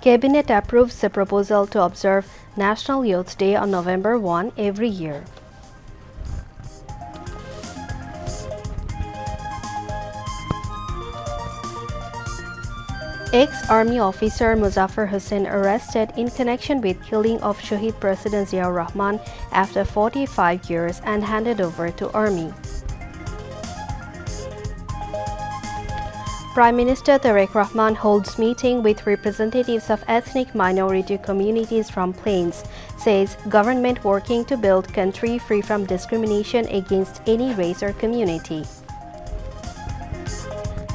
Cabinet approves the proposal to observe National Youth Day on November 1 every year. Ex-Army officer Muzaffar Hussain arrested in connection with killing of Shahid President Ziaur Rahman after 45 years and handed over to Army. Prime Minister Tareq Rahman holds meeting with representatives of ethnic minority communities from Plains, says government working to build country free from discrimination against any race or community.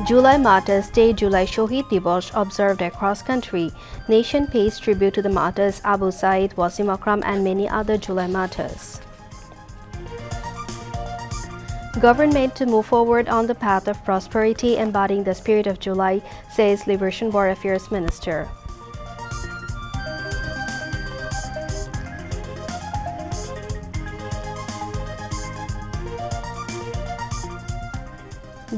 July Martyrs Day, July Shohid Dibosh observed across country. Nation pays tribute to the martyrs Abu Said, Wasim Akram and many other July martyrs. Government to move forward on the path of prosperity embodying the spirit of July, says Liberation War Affairs Minister.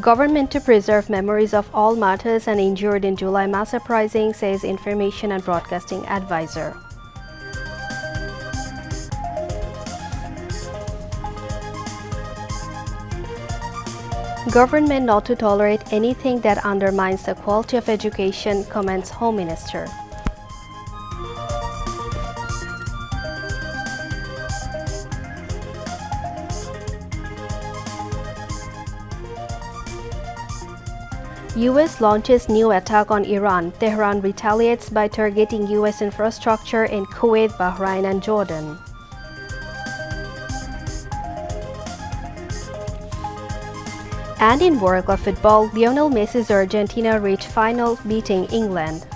Government to preserve memories of all martyrs and injured in July mass uprising, says Information and Broadcasting Advisor. Government not to tolerate anything that undermines the quality of education, comments Home Minister. US launches new attack on Iran. Tehran retaliates by targeting US infrastructure in Kuwait, Bahrain and Jordan. And in World Cup football, Lionel Messi's Argentina reached final, beating England.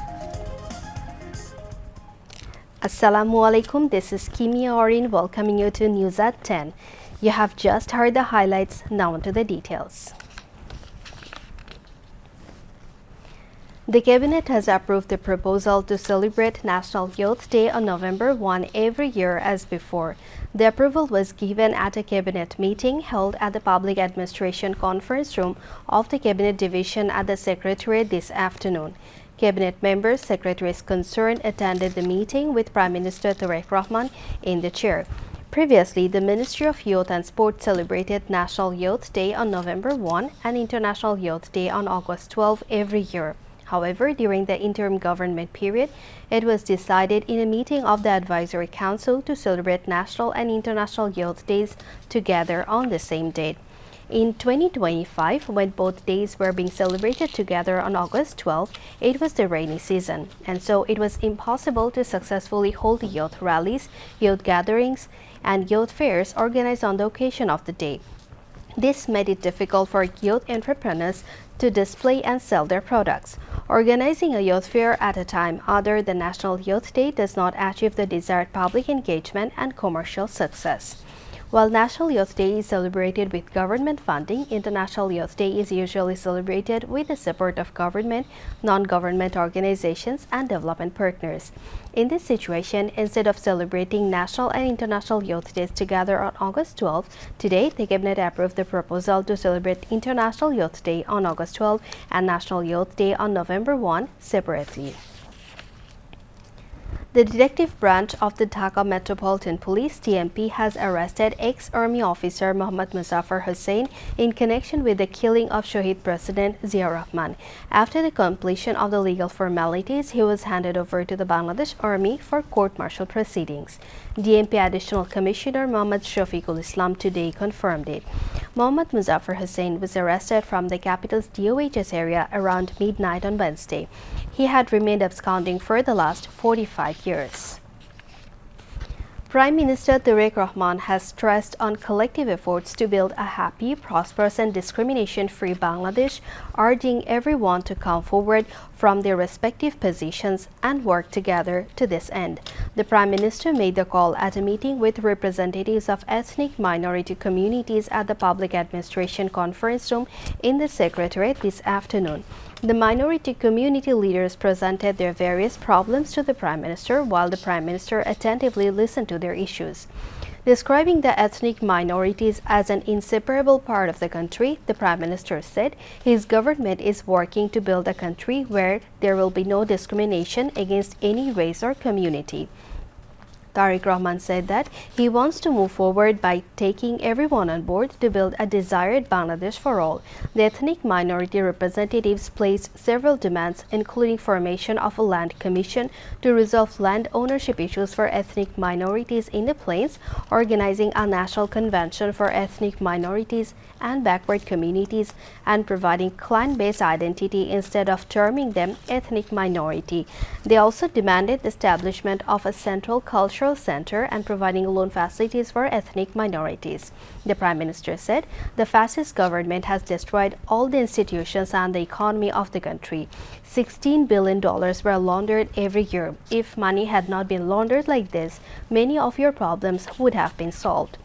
Assalamu alaikum, this is Kimia Orin welcoming you to News at 10. You have just heard the highlights, now on to the details. The Cabinet has approved the proposal to celebrate National Youth Day on November 1 every year as before. The approval was given at a Cabinet meeting held at the Public Administration Conference Room of the Cabinet Division at the Secretariat this afternoon. Cabinet members, secretaries concerned attended the meeting with Prime Minister Tareq Rahman in the chair. Previously, the Ministry of Youth and Sport celebrated National Youth Day on November 1 and International Youth Day on August 12 every year. However, during the interim government period, it was decided in a meeting of the Advisory Council to celebrate National and International Youth Days together on the same date. In 2025, when both days were being celebrated together on August 12, it was the rainy season, and so it was impossible to successfully hold youth rallies, youth gatherings, and youth fairs organized on the occasion of the day. This made it difficult for youth entrepreneurs to display and sell their products. Organizing a youth fair at a time other than National Youth Day does not achieve the desired public engagement and commercial success. While National Youth Day is celebrated with government funding, International Youth Day is usually celebrated with the support of government, non-government organizations, and development partners. In this situation, instead of celebrating National and International Youth Days together on August 12, today the Cabinet approved the proposal to celebrate International Youth Day on August 12 and National Youth Day on November 1 separately. The Detective Branch of the Dhaka Metropolitan Police (TMP) has arrested ex-Army officer Mohammad Muzaffar Hussain in connection with the killing of Shahid President Ziaur Rahman. After the completion of the legal formalities, he was handed over to the Bangladesh Army for court-martial proceedings. DMP Additional Commissioner Mohammad Shafiqul Islam today confirmed it. Mohammad Muzaffar Hussain was arrested from the capital's DOHS area around midnight on Wednesday. He had remained absconding for the last 45 years. Prime Minister Tareq Rahman has stressed on collective efforts to build a happy, prosperous and discrimination-free Bangladesh, urging everyone to come forward from their respective positions and work together to this end. The Prime Minister made the call at a meeting with representatives of ethnic minority communities at the Public Administration Conference Room in the Secretariat this afternoon. The minority community leaders presented their various problems to the Prime Minister, while the Prime Minister attentively listened to their issues. Describing the ethnic minorities as an inseparable part of the country, the Prime Minister said his government is working to build a country where there will be no discrimination against any race or community. Tariq Rahman said that he wants to move forward by taking everyone on board to build a desired Bangladesh for all. The ethnic minority representatives placed several demands, including formation of a land commission to resolve land ownership issues for ethnic minorities in the plains, organizing a national convention for ethnic minorities and backward communities, and providing clan-based identity instead of terming them ethnic minority. They also demanded the establishment of a central cultural center and providing loan facilities for ethnic minorities. The Prime Minister said the fascist government has destroyed all the institutions and the economy of the country. $16 billion were laundered every year. If money had not been laundered like this, many of your problems would have been solved.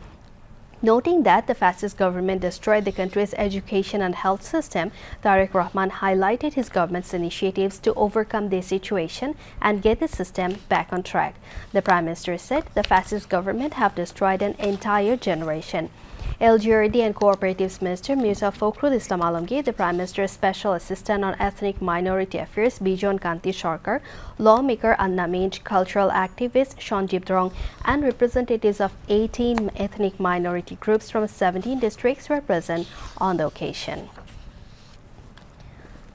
Noting that the fascist government destroyed the country's education and health system, Tariq Rahman highlighted his government's initiatives to overcome this situation and get the system back on track. The Prime Minister said the fascist government have destroyed an entire generation. LGRD and Cooperatives Minister Mirza Fakhrul Islam Alamgir, the Prime Minister's Special Assistant on Ethnic Minority Affairs Bijon Kanti Sarkar, lawmaker Anna Minch, cultural activist Sanjeev Drong, and representatives of 18 ethnic minority groups from 17 districts were present on the occasion.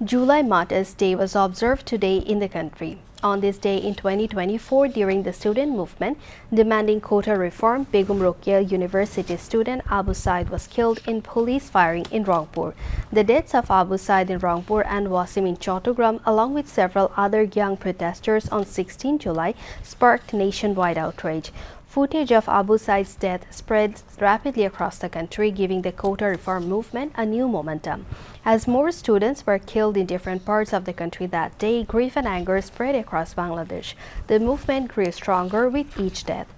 July Martyrs Day was observed today in the country. On this day in 2024, during the student movement demanding quota reform, Begum Rokeya University student Abu Said was killed in police firing in Rangpur. The deaths of Abu Said in Rangpur and Wasim in Chattogram, along with several other young protesters on 16 July, sparked nationwide outrage. Footage of Abu Said's death spread rapidly across the country, giving the quota reform movement a new momentum. As more students were killed in different parts of the country that day, grief and anger spread across Bangladesh. The movement grew stronger with each death.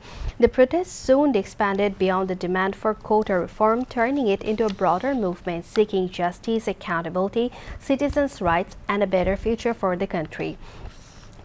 The protests soon expanded beyond the demand for quota reform, turning it into a broader movement seeking justice, accountability, citizens' rights, and a better future for the country.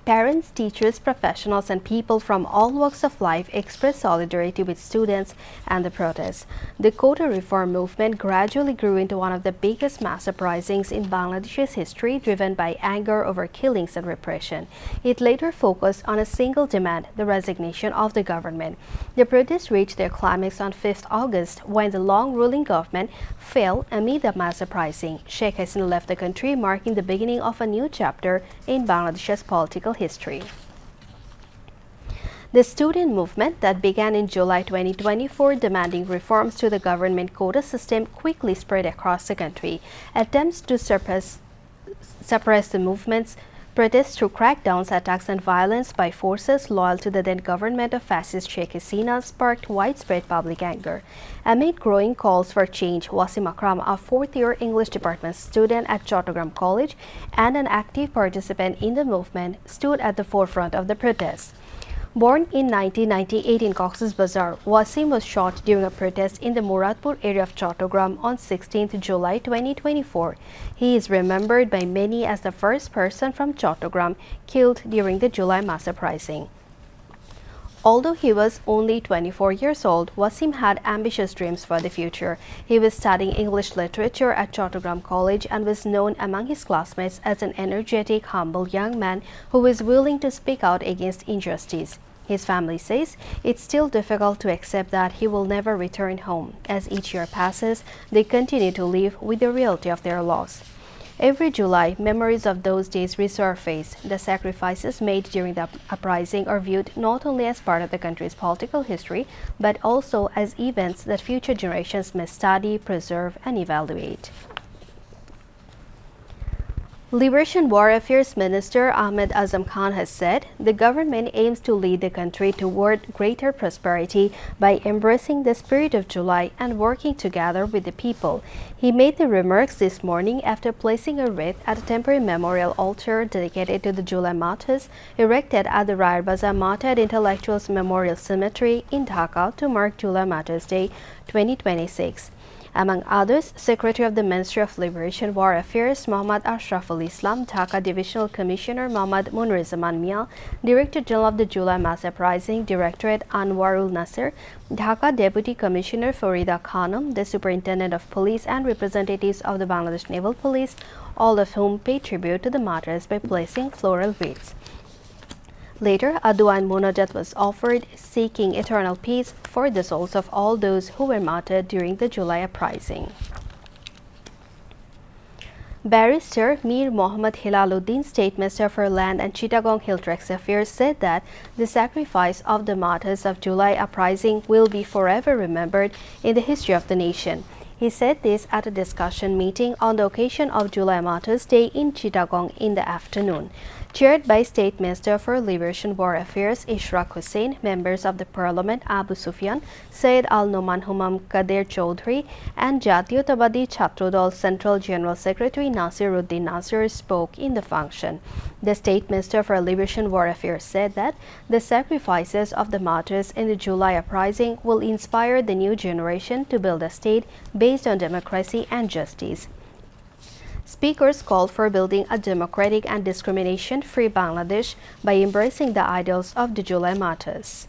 Parents, teachers, professionals, and people from all walks of life expressed solidarity with students and the protests. The quota reform movement gradually grew into one of the biggest mass uprisings in Bangladesh's history, driven by anger over killings and repression. It later focused on a single demand, the resignation of the government. The protests reached their climax on 5th August when the long-ruling government fell amid the mass uprising. Sheikh Hasina left the country, marking the beginning of a new chapter in Bangladesh's political history. The student movement that began in July 2024 demanding reforms to the government quota system quickly spread across the country. Attempts to suppress the movement's protests through crackdowns, attacks, and violence by forces loyal to the then government of fascist Sheikh Hasina sparked widespread public anger. Amid growing calls for change, Wasim Akram, a fourth-year English department student at Chattogram College and an active participant in the movement, stood at the forefront of the protests. Born in 1998 in Cox's Bazar, Wasim was shot during a protest in the Muradpur area of Chattogram on 16 July 2024. He is remembered by many as the first person from Chattogram killed during the July mass uprising. Although he was only 24 years old, Wasim had ambitious dreams for the future. He was studying English literature at Chattogram College and was known among his classmates as an energetic, humble young man who was willing to speak out against injustice. His family says it's still difficult to accept that he will never return home. As each year passes, they continue to live with the reality of their loss. Every July, memories of those days resurface. The sacrifices made during the uprising are viewed not only as part of the country's political history, but also as events that future generations may study, preserve, and evaluate. Liberation War Affairs Minister Ahmed Azam Khan has said the government aims to lead the country toward greater prosperity by embracing the spirit of July and working together with the people. He made the remarks this morning after placing a wreath at a temporary memorial altar dedicated to the July martyrs erected at the Raya Bazaar Martyred Intellectuals Memorial Cemetery in Dhaka to mark July Martyrs Day 2026. Among others, Secretary of the Ministry of Liberation War Affairs Mohammad Ashraful Islam, Dhaka Divisional Commissioner Mohammad Munirzaman Mia, Director General of the July Mass Uprising Directorate Anwarul Nasir, Dhaka Deputy Commissioner Farida Khanum, the Superintendent of Police, and representatives of the Bangladesh Naval Police, all of whom paid tribute to the martyrs by placing floral wreaths. Later, a dua and munajat was offered, seeking eternal peace for the souls of all those who were martyred during the July uprising. Barrister Mir Mohammad Hilaluddin, State Minister for Land and Chittagong Hilltracks Affairs, said that the sacrifice of the martyrs of July uprising will be forever remembered in the history of the nation. He said this at a discussion meeting on the occasion of July Martyrs' Day in Chittagong in the afternoon. Chaired by State Minister for Liberation War Affairs Ishraq Hussain, members of the Parliament Abu Sufyan, Syed Al-Noman Humam Kader Chowdhury, and Jatiyotawadi Chhatrodol Central General Secretary Nasiruddin Nasir spoke in the function. The State Minister for Liberation War Affairs said that the sacrifices of the martyrs in the July uprising will inspire the new generation to build a state based on democracy and justice. Speakers called for building a democratic and discrimination-free Bangladesh by embracing the ideals of the July martyrs.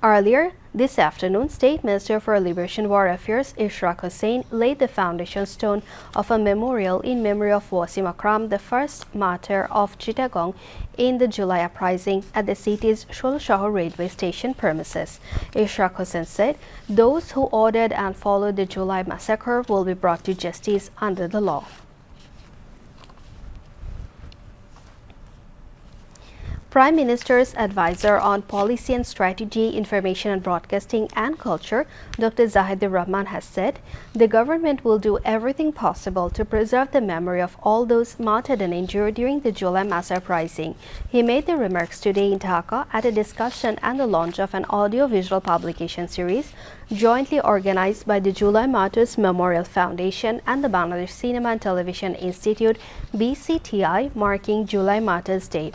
Earlier this afternoon, State Minister for Liberation War Affairs Ishraq Hussain laid the foundation stone of a memorial in memory of Wasim Akram, the first martyr of Chittagong in the July uprising at the city's Sholoshahr railway station premises. Ishraq Hussain said those who ordered and followed the July massacre will be brought to justice under the law. Prime Minister's Advisor on Policy and Strategy, Information and Broadcasting and Culture, Dr. Zahidur Rahman, has said the government will do everything possible to preserve the memory of all those martyred and injured during the July mass uprising. He made the remarks today in Dhaka at a discussion and the launch of an audio-visual publication series jointly organized by the July Martyrs Memorial Foundation and the Bangladesh Cinema and Television Institute (BCTI), marking July Martyrs' Day.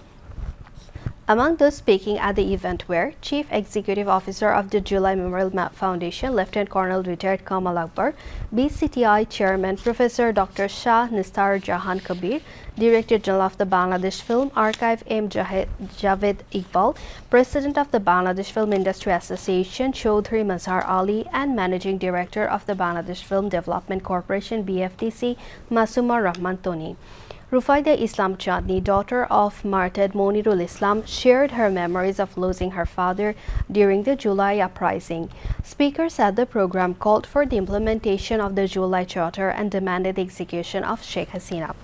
Among those speaking at the event were Chief Executive Officer of the July Memorial Foundation, Lieutenant Colonel Retired Kamal Akbar, BCTI Chairman Professor Dr. Shah Nistar Jahan Kabir, Director General of the Bangladesh Film Archive M. Javed Iqbal, President of the Bangladesh Film Industry Association Chaudhry Mazhar Ali, and Managing Director of the Bangladesh Film Development Corporation BFDC Masuma Rahman Toni. Rufaida Islam Chandni, daughter of martyred Monirul Islam, shared her memories of losing her father during the July uprising. Speakers at the program called for the implementation of the July Charter and demanded the execution of Sheikh Hasina.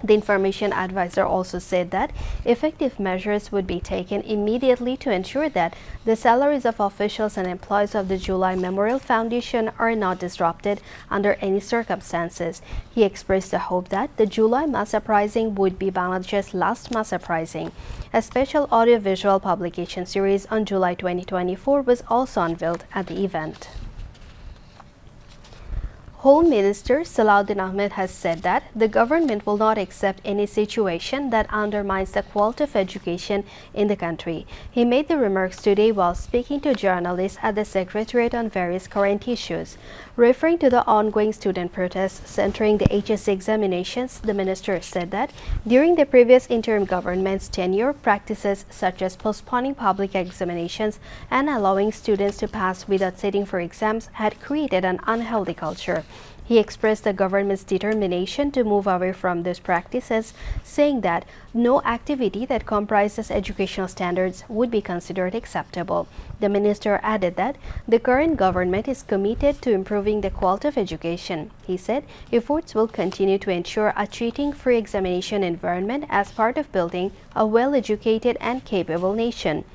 The information advisor also said that effective measures would be taken immediately to ensure that the salaries of officials and employees of the July Memorial Foundation are not disrupted under any circumstances. He expressed the hope that the July mass uprising would be Bangladesh's last mass uprising. A special audio-visual publication series on July 2024 was also unveiled at the event. Home Minister Salahuddin Ahmed has said that the government will not accept any situation that undermines the quality of education in the country. He made the remarks today while speaking to journalists at the Secretariat on various current issues. Referring to the ongoing student protests centering the HSC examinations, the minister said that during the previous interim government's tenure, practices such as postponing public examinations and allowing students to pass without sitting for exams had created an unhealthy culture. He expressed the government's determination to move away from these practices, saying that no activity that comprises educational standards would be considered acceptable. The minister added that the current government is committed to improving the quality of education. He said efforts will continue to ensure a cheating-free examination environment as part of building a well-educated and capable nation.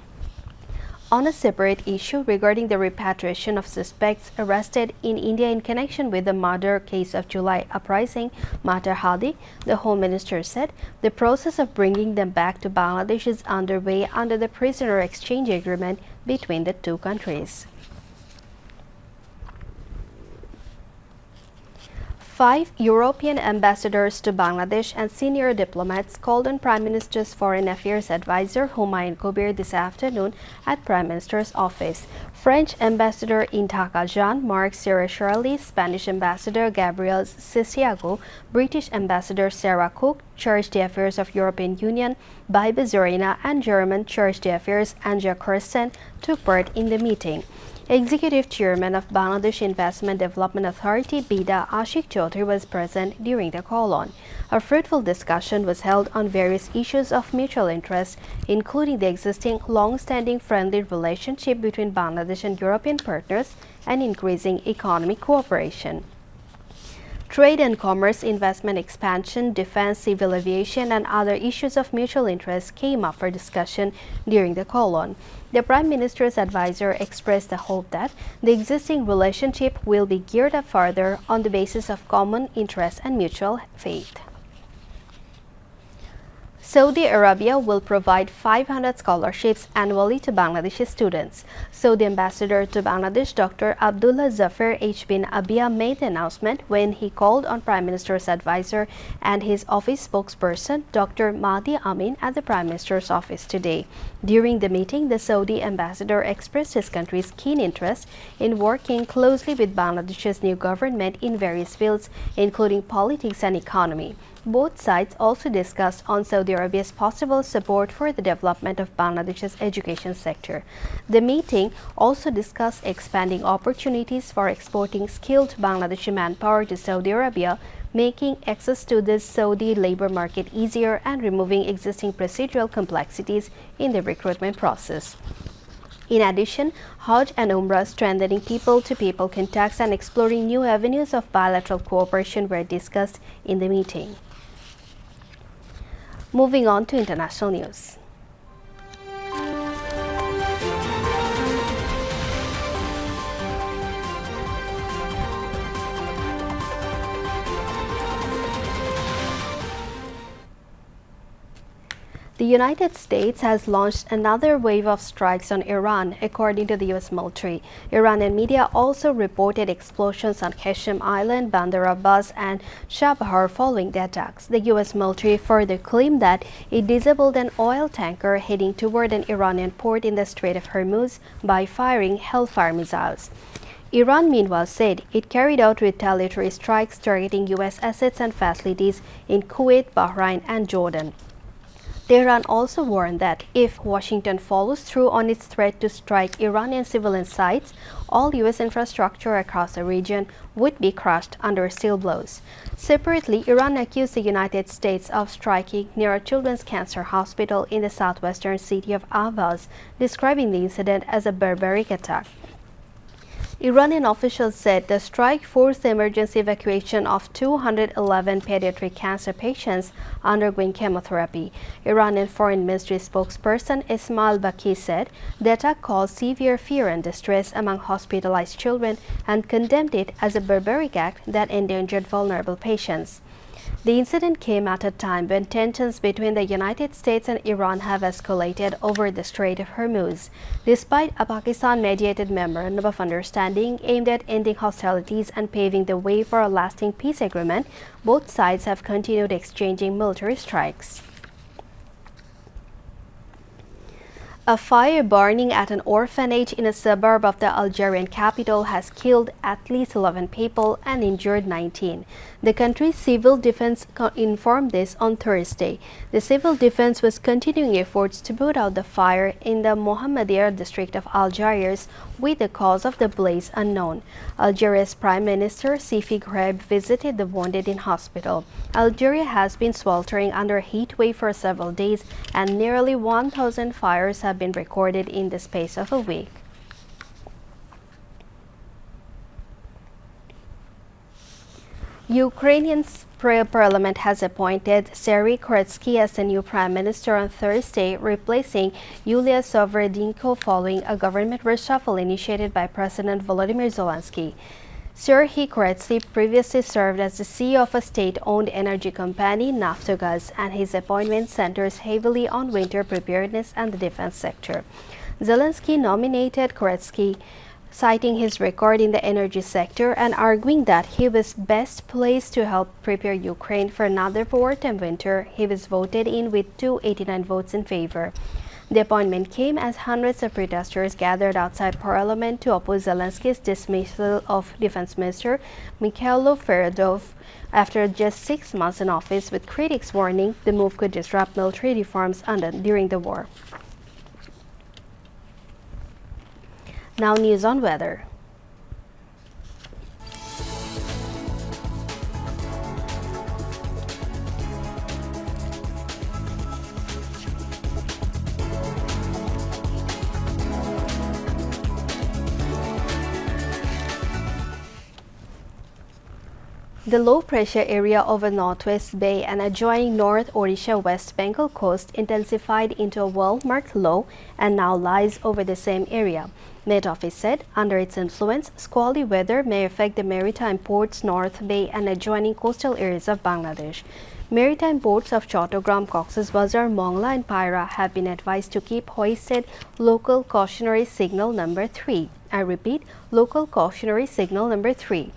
On a separate issue regarding the repatriation of suspects arrested in India in connection with the murder case of July uprising, Matar Hadi, the Home Minister said the process of bringing them back to Bangladesh is underway under the prisoner exchange agreement between the two countries. 5 European ambassadors to Bangladesh and senior diplomats called on Prime Minister's Foreign Affairs Advisor Humayun Kabir this afternoon at Prime Minister's office. French Ambassador in Dhaka Jean-Marc Serre-Charlie, Spanish Ambassador Gabriel Santiago, British Ambassador Sarah Cook, Charge d'Affaires of European Union Bibi Zorina, and German Charge d'Affaires Anja Kirsten took part in the meeting. Executive Chairman of Bangladesh Investment Development Authority BIDA Ashik Chaudhry was present during the call-on. A fruitful discussion was held on various issues of mutual interest, including the existing long-standing friendly relationship between Bangladesh and European partners and increasing economic cooperation. Trade and commerce, investment expansion, defense, civil aviation, and other issues of mutual interest came up for discussion during the call-on. The Prime Minister's advisor expressed the hope that the existing relationship will be geared up further on the basis of common interests and mutual faith. Saudi Arabia will provide 500 scholarships annually to Bangladeshi students. Saudi Ambassador to Bangladesh Dr. Abdullah Zafar H. bin Abia made the announcement when he called on Prime Minister's advisor and his office spokesperson Dr. Mahdi Amin at the Prime Minister's office today. During the meeting, the Saudi ambassador expressed his country's keen interest in working closely with Bangladesh's new government in various fields, including politics and economy. Both sides also discussed on Saudi Arabia's possible support for the development of Bangladesh's education sector. The meeting also discussed expanding opportunities for exporting skilled Bangladeshi manpower to Saudi Arabia, making access to the Saudi labor market easier and removing existing procedural complexities in the recruitment process. In addition, Hajj and Umrah, strengthening people-to-people contacts and exploring new avenues of bilateral cooperation were discussed in the meeting. Moving on to international news. The United States has launched another wave of strikes on Iran, according to the U.S. military. Iranian media also reported explosions on Qasem Island, Bandar Abbas, and Chabahar following the attacks. The U.S. military further claimed that it disabled an oil tanker heading toward an Iranian port in the Strait of Hormuz by firing Hellfire missiles. Iran, meanwhile, said it carried out retaliatory strikes targeting U.S. assets and facilities in Kuwait, Bahrain, and Jordan. Tehran also warned that if Washington follows through on its threat to strike Iranian civilian sites, all U.S. infrastructure across the region would be crushed under steel blows. Separately, Iran accused the United States of striking near a children's cancer hospital in the southwestern city of Ahvaz, describing the incident as a barbaric attack. Iranian officials said the strike forced the emergency evacuation of 211 pediatric cancer patients undergoing chemotherapy. Iranian Foreign Ministry spokesperson Ismail Baqi said the attack caused severe fear and distress among hospitalized children and condemned it as a barbaric act that endangered vulnerable patients. The incident came at a time when tensions between the United States and Iran have escalated over the Strait of Hormuz. Despite a Pakistan-mediated memorandum of understanding aimed at ending hostilities and paving the way for a lasting peace agreement, both sides have continued exchanging military strikes. A fire burning at an orphanage in a suburb of the Algerian capital has killed at least 11 people and injured 19. The country's civil defense informed this on Thursday. The civil defense was continuing efforts to put out the fire in the Mohammedia district of Algiers, with the cause of the blaze unknown. Algeria's Prime Minister Sifi Ghraib visited the wounded in hospital. Algeria has been sweltering under a heat wave for several days, and nearly 1,000 fires have been recorded in the space of a week. Ukrainian's parliament has appointed Serhiy Koretsky as the new prime minister on Thursday, replacing Yulia Sverdlenko following a government reshuffle initiated by President Volodymyr Zelensky. Serhiy Koretsky previously served as the CEO of a state-owned energy company, Naftogaz, and his appointment centers heavily on winter preparedness and the defense sector. Zelensky nominated Koretsky citing his record in the energy sector and arguing that he was best placed to help prepare Ukraine for another wartime winter. He was voted in with 289 votes in favor. The appointment came as hundreds of protesters gathered outside Parliament to oppose Zelensky's dismissal of Defense Minister Mikhailo Fedorov after just 6 months in office, with critics warning the move could disrupt military reforms during the war. Now news on weather. The low-pressure area over Northwest Bay and adjoining North Odisha West Bengal coast intensified into a well-marked low and now lies over the same area. Met Office said under its influence, squally weather may affect the maritime ports North Bay and adjoining coastal areas of Bangladesh. Maritime ports of Chattogram, Cox's Bazar, Mongla and Paira have been advised to keep hoisted local cautionary signal number 3. I repeat, local cautionary signal number 3.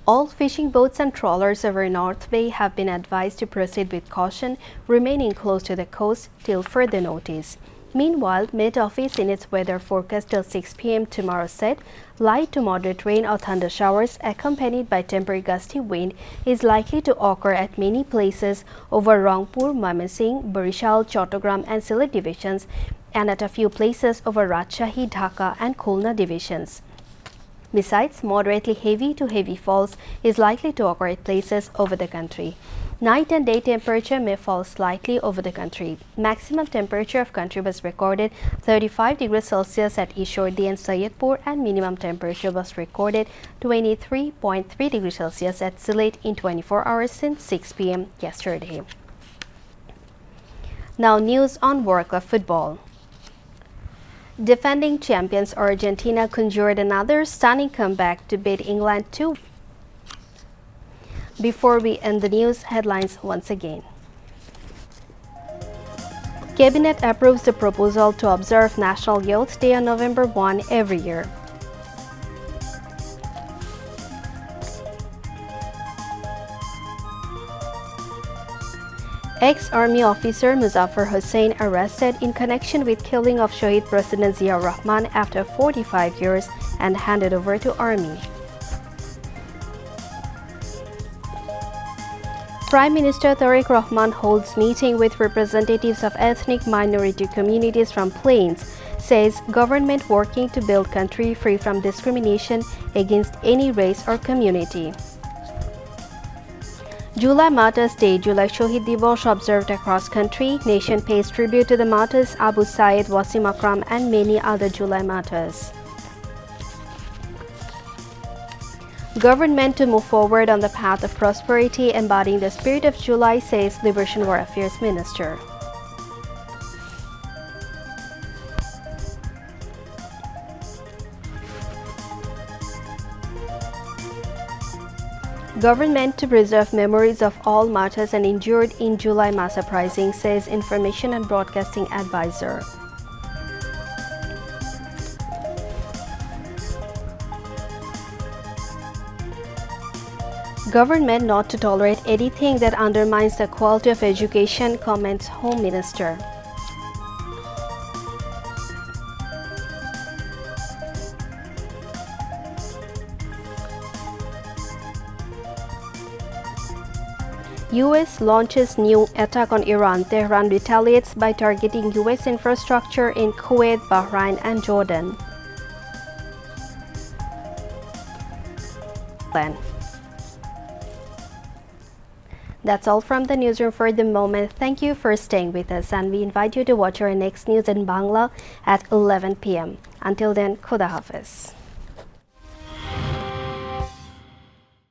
All fishing boats and trawlers over North Bay have been advised to proceed with caution, remaining close to the coast till further notice. Meanwhile, Met Office in its weather forecast till 6 p.m. tomorrow said light to moderate rain or thunder showers accompanied by temporary gusty wind is likely to occur at many places over Rangpur, Mymensingh, Barishal, Chattogram and Sylhet divisions and at a few places over Rajshahi, Dhaka and Khulna divisions. Besides, moderately heavy to heavy falls is likely to occur at places over the country. Night and day temperature may fall slightly over the country. Maximum temperature of country was recorded 35 degrees Celsius at Ishordi and Sayyidpur and minimum temperature was recorded 23.3 degrees Celsius at Sylhet in 24 hours since 6 p.m. yesterday. Now news on World Cup football. Defending champions Argentina conjured another stunning comeback to beat England 2. Before we end the news, headlines once again. Cabinet approves the proposal to observe National Youth Day on November 1 every year. Ex-Army officer Muzaffar Hussain arrested in connection with killing of Shahid President Zia Rahman after 45 years and handed over to Army. Prime Minister Tariq Rahman holds meeting with representatives of ethnic minority communities from Plains, says government working to build country free from discrimination against any race or community. July Martyrs Day, July Shohid Divos observed across country. Nation pays tribute to the martyrs Abu Said, Wasim Akram and many other July martyrs. Government to move forward on the path of prosperity, embodying the spirit of July, says Liberation War Affairs Minister. Government to preserve memories of all martyrs and injured in July mass uprising, says Information and Broadcasting Advisor. Government not to tolerate anything that undermines the quality of education, comments Home Minister. US launches new attack on Iran. Tehran retaliates by targeting US infrastructure in Kuwait, Bahrain and Jordan. That's all from the newsroom for the moment. Thank you for staying with us and we invite you to watch our next news in Bangla at 11 p.m. Until then, Khuda Hafiz.